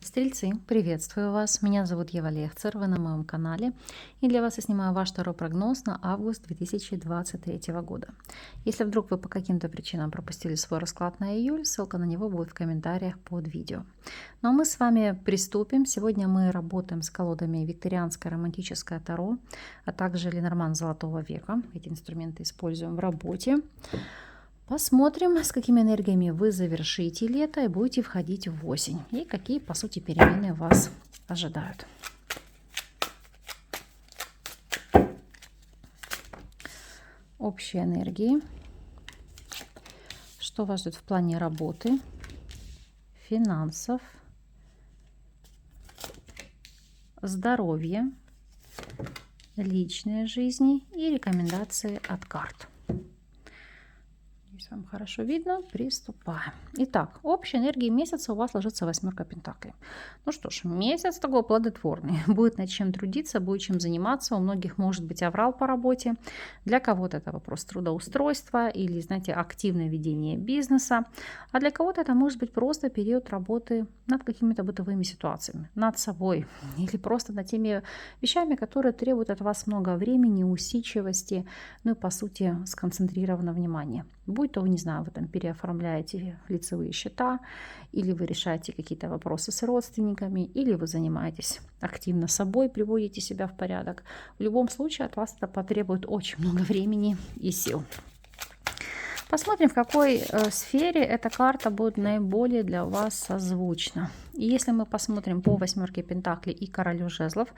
Стрельцы, приветствую вас. Меня зовут Ева Лехцер, вы на моем канале. И для вас я снимаю ваш второй прогноз на август 2023 года. Если вдруг вы по каким-то причинам пропустили свой расклад на июль, ссылка на него будет в комментариях под видео. Ну а мы с вами приступим. Сегодня мы работаем с колодами викторианское романтическое таро, а также Ленорман Золотого века. Эти инструменты используем в работе. Посмотрим, с какими энергиями вы завершите лето и будете входить в осень. И какие, по сути, перемены вас ожидают. Общие энергии. Что вас ждет в плане работы, финансов, здоровья, личной жизни и рекомендации от карт. Если вам хорошо видно, приступаем. Итак, общая энергия месяца у вас ложится восьмерка пентаклей. Ну что ж, месяц такой плодотворный. Будет над чем трудиться, будет чем заниматься. У многих может быть аврал по работе. Для кого-то это вопрос трудоустройства или, знаете, активное ведение бизнеса. А для кого-то это может быть просто период работы над какими-то бытовыми ситуациями, над собой или просто над теми вещами, которые требуют от вас много времени, усидчивости, ну и, по сути, сконцентрированного внимания. Будь то, не знаю, вы там переоформляете лицевые счета, или вы решаете какие-то вопросы с родственниками, или вы занимаетесь активно собой, приводите себя в порядок. В любом случае от вас это потребует очень много времени и сил. Посмотрим, в какой сфере эта карта будет наиболее для вас созвучна. И если мы посмотрим по восьмерке пентаклей и королю жезлов,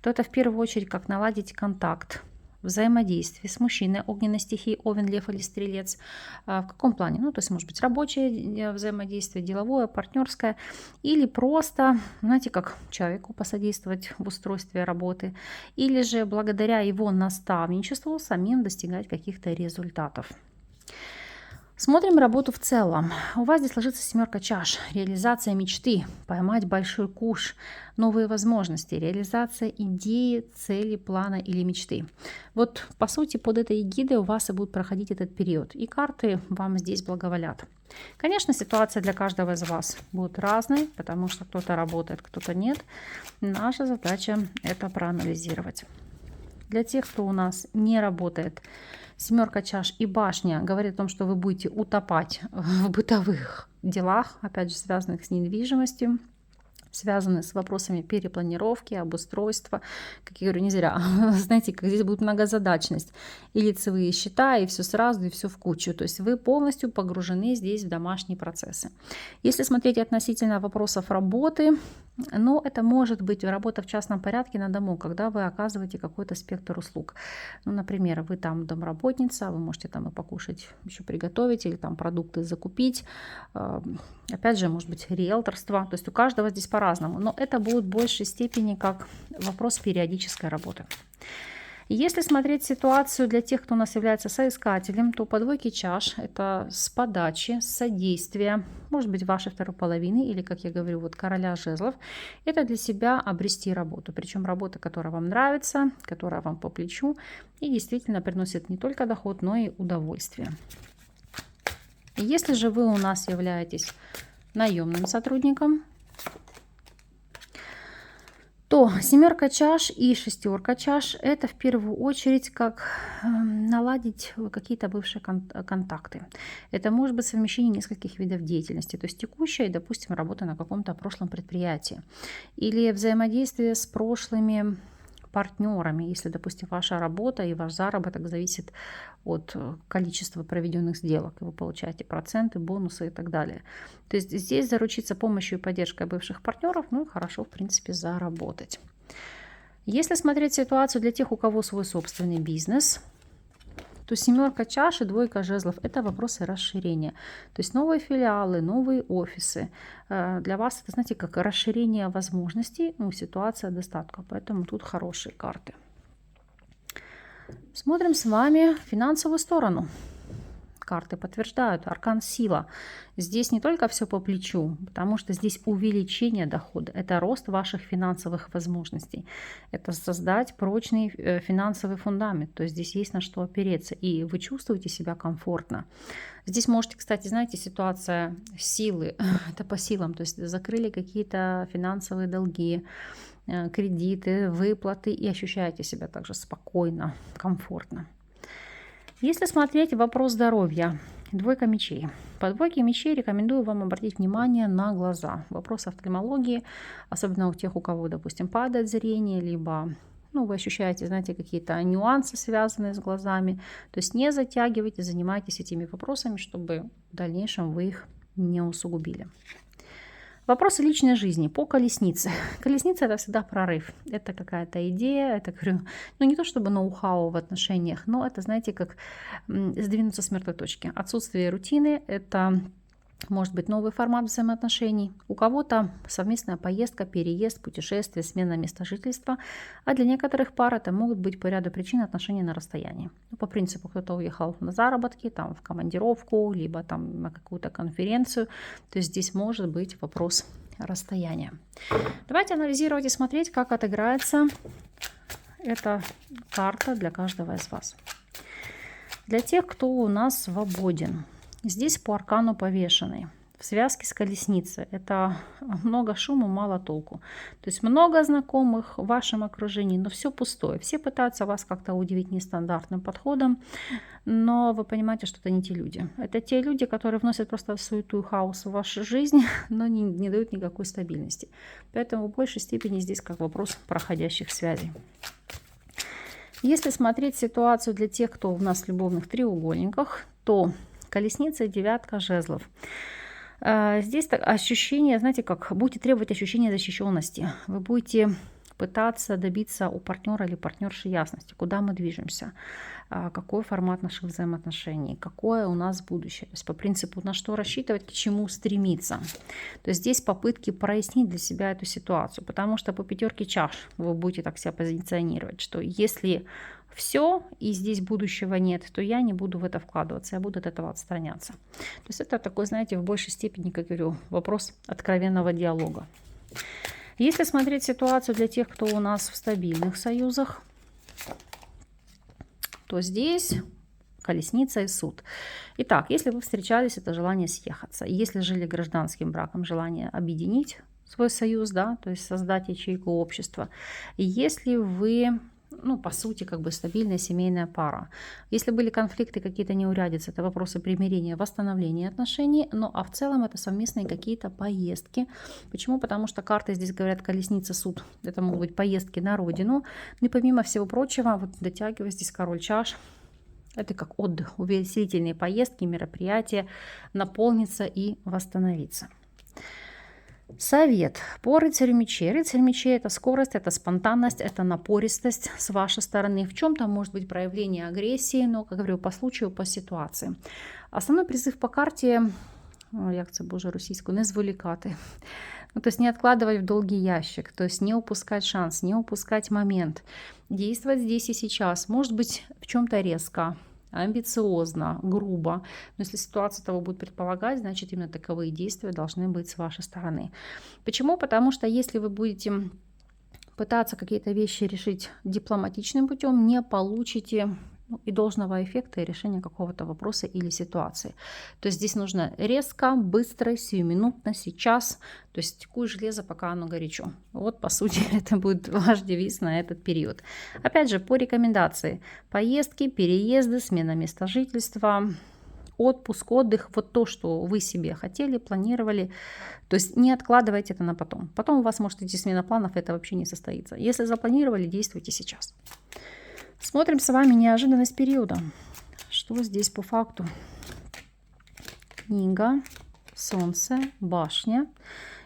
то это в первую очередь как наладить контакт, взаимодействие с мужчиной огненной стихии, Овен, Лев или Стрелец. В каком плане? Ну, то есть, может быть, рабочее взаимодействие, деловое, партнерское, или просто, знаете, как человеку посодействовать в устройстве работы, или же благодаря его наставничеству самим достигать каких-то результатов. Смотрим работу в целом. У вас здесь ложится семерка чаш. Реализация мечты, поймать большой куш, новые возможности, реализация идеи, цели, плана или мечты. Вот, по сути, под этой эгидой у вас и будет проходить этот период. И карты вам здесь благоволят. Конечно, ситуация для каждого из вас будет разной, потому что кто-то работает, кто-то нет. Наша задача это проанализировать. Для тех, кто у нас не работает, семерка чаш и башня говорит о том, что вы будете утопать в бытовых делах, опять же, связанных с недвижимостью, связаны с вопросами перепланировки, обустройства. Как я говорю, не зря. Знаете, как здесь будет многозадачность. И лицевые счета, и все сразу, и все в кучу. То есть вы полностью погружены здесь в домашние процессы. Если смотреть относительно вопросов работы, но это может быть работа в частном порядке на дому, когда вы оказываете какой-то спектр услуг. Ну, например, вы там домработница, вы можете там и покушать, еще приготовить, или там продукты закупить. Опять же, может быть, риэлторство. То есть у каждого здесь по-разному. Но это будет в большей степени как вопрос периодической работы. Если смотреть ситуацию для тех, кто у нас является соискателем, то по двойке чаш это с подачи, с содействия, может быть, вашей второй половины или, как я говорю, вот короля жезлов, это для себя обрести работу. Причем работа, которая вам нравится, которая вам по плечу и действительно приносит не только доход, но и удовольствие. Если же вы у нас являетесь наемным сотрудником, то семерка чаш и шестерка чаш это в первую очередь как наладить какие-то бывшие контакты. Это может быть совмещение нескольких видов деятельности, то есть текущая и, допустим, работа на каком-то прошлом предприятии. Или взаимодействие с прошлыми партнерами, если, допустим, ваша работа и ваш заработок зависит от количества проведенных сделок, и вы получаете проценты, бонусы и так далее. То есть здесь заручиться помощью и поддержкой бывших партнеров, ну и хорошо, в принципе, заработать. Если смотреть ситуацию для тех, у кого свой собственный бизнес, то семерка чаш и двойка жезлов – это вопросы расширения. То есть новые филиалы, новые офисы. Для вас это, знаете, как расширение возможностей, ну, ситуация достатка. Поэтому тут хорошие карты. Смотрим с вами финансовую сторону. карты подтверждают. Аркан сила. Здесь не только все по плечу, потому что здесь увеличение дохода. Это рост ваших финансовых возможностей. Это создать прочный финансовый фундамент. То есть здесь есть на что опереться. И вы чувствуете себя комфортно. Здесь можете, кстати, знаете, ситуация силы. Это по силам. То есть закрыли какие-то финансовые долги, кредиты, выплаты. И ощущаете себя также спокойно, комфортно. Если смотреть вопрос здоровья, двойка мечей. По двойке мечей рекомендую вам обратить внимание на глаза. Вопрос офтальмологии, особенно у тех, у кого, допустим, падает зрение, либо вы ощущаете, знаете, какие-то нюансы, связанные с глазами. То есть не затягивайте, занимайтесь этими вопросами, чтобы в дальнейшем вы их не усугубили. Вопросы личной жизни по колеснице. Колесница – это всегда прорыв. Это какая-то идея, это, говорю, не то чтобы ноу-хау в отношениях, но это, знаете, как сдвинуться с мертвой точки. Отсутствие рутины – это может быть новый формат взаимоотношений. У кого-то совместная поездка, переезд, путешествие, смена места жительства. А для некоторых пар это могут быть по ряду причин отношения на расстоянии. По принципу, кто-то уехал на заработки, там, в командировку, либо там, на какую-то конференцию. То есть здесь может быть вопрос расстояния. Давайте анализировать и смотреть, как отыграется эта карта для каждого из вас. Для тех, кто у нас свободен. Здесь по аркану повешенный. В связке с колесницей. Это много шума, мало толку. То есть много знакомых в вашем окружении, но все пустое. Все пытаются вас как-то удивить нестандартным подходом, но вы понимаете, что это не те люди. Это те люди, которые вносят просто суету и хаос в вашу жизнь, но не дают никакой стабильности. Поэтому в большей степени здесь как вопрос проходящих связей. Если смотреть ситуацию для тех, кто у нас в любовных треугольниках, то колесница и девятка жезлов. Здесь ощущение, знаете, как будете требовать ощущения защищенности. Вы будете пытаться добиться у партнера или партнерши ясности, куда мы движемся, какой формат наших взаимоотношений, какое у нас будущее. То есть по принципу, на что рассчитывать, к чему стремиться. То есть здесь попытки прояснить для себя эту ситуацию, потому что по пятерке чаш вы будете так себя позиционировать, что если все, и здесь будущего нет, то я не буду в это вкладываться, я буду от этого отстраняться. То есть это такой, знаете, в большей степени, как говорю, вопрос откровенного диалога. Если смотреть ситуацию для тех, кто у нас в стабильных союзах, то здесь колесница и суд. Итак, если вы встречались, это желание съехаться. Если жили гражданским браком, желание объединить свой союз, да, то есть создать ячейку общества. И если вы по сути, как бы стабильная семейная пара. Если были конфликты, какие-то неурядицы, это вопросы примирения, восстановления отношений, а в целом это совместные какие-то поездки. Почему? Потому что карты здесь говорят колесница, суд. Это могут быть поездки на родину. И помимо всего прочего, вот дотягивая здесь король чаш, это как отдых, увеселительные поездки, мероприятия, наполниться и восстановиться. Совет по рыцарю мечей. Рыцарь мечей – это скорость, это спонтанность, это напористость с вашей стороны. В чем-то может быть проявление агрессии, но, как говорю, по случаю, по ситуации. Основной призыв по карте, як це, боже, російською, не зволікати. То есть не откладывать в долгий ящик, то есть не упускать шанс, не упускать момент. Действовать здесь и сейчас. Может быть, в чем-то резко, амбициозно, грубо. Но если ситуация того будет предполагать, значит именно таковые действия должны быть с вашей стороны. Почему? Потому что если вы будете пытаться какие-то вещи решить дипломатичным путем, не получите и должного эффекта и решения какого-то вопроса или ситуации. То есть здесь нужно резко, быстро, сиюминутно, сейчас. То есть куй железо, пока оно горячо. Вот, по сути, это будет ваш девиз на этот период. Опять же, по рекомендации. Поездки, переезды, смена места жительства, отпуск, отдых. Вот то, что вы себе хотели, планировали. То есть не откладывайте это на потом. Потом у вас может идти смена планов, это вообще не состоится. Если запланировали, действуйте сейчас. Смотрим с вами неожиданность периода. Что здесь по факту? Книга, солнце, башня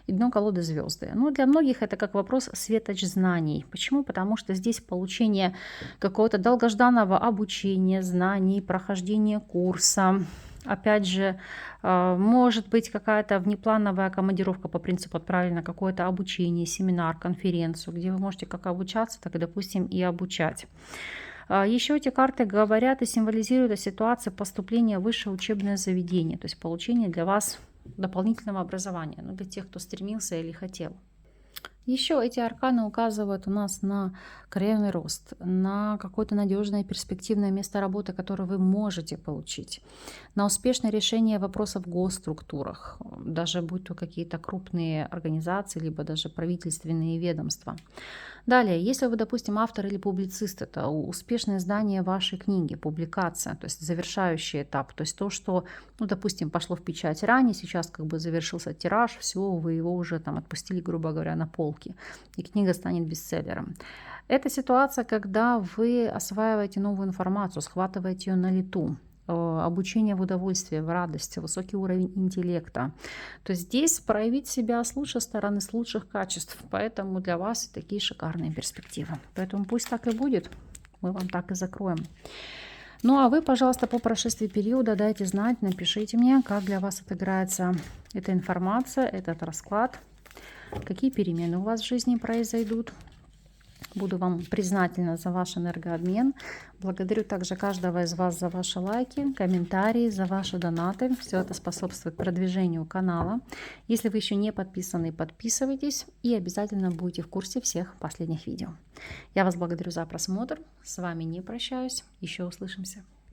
и дно колоды звезды. Для многих это как вопрос светоч знаний. Почему? Потому что здесь получение какого-то долгожданного обучения, знаний, прохождение курса. Опять же, может быть какая-то внеплановая командировка по принципу отправлена на какое-то обучение, семинар, конференцию, где вы можете как обучаться, так и, допустим, и обучать. Еще эти карты говорят и символизируют о ситуации поступления в высшее учебное заведение, то есть получение для вас дополнительного образования, ну, для тех, кто стремился или хотел. Еще эти арканы указывают у нас на карьерный рост, на какое-то надежное перспективное место работы, которое вы можете получить, на успешное решение вопросов в госструктурах, даже будь то какие-то крупные организации, либо даже правительственные ведомства. Далее, если вы, допустим, автор или публицист, это успешное издание вашей книги, публикация, то есть завершающий этап, то есть то, что, ну, допустим, пошло в печать ранее, сейчас как бы завершился тираж, все, вы его уже там отпустили, грубо говоря, на полки, и книга станет бестселлером. Это ситуация, когда вы осваиваете новую информацию, схватываете ее на лету, обучение в удовольствии, в радости, высокий уровень интеллекта. То есть здесь проявить себя с лучшей стороны, с лучших качеств. Поэтому для вас такие шикарные перспективы. Поэтому пусть так и будет. Мы вам так и закроем. Ну а вы, пожалуйста, по прошествии периода дайте знать, напишите мне, как для вас отыграется эта информация, этот расклад, какие перемены у вас в жизни произойдут. Буду вам признательна за ваш энергообмен. Благодарю также каждого из вас за ваши лайки, комментарии, за ваши донаты. Все это способствует продвижению канала. Если вы еще не подписаны, подписывайтесь и обязательно будете в курсе всех последних видео. Я вас благодарю за просмотр. С вами не прощаюсь. Еще услышимся.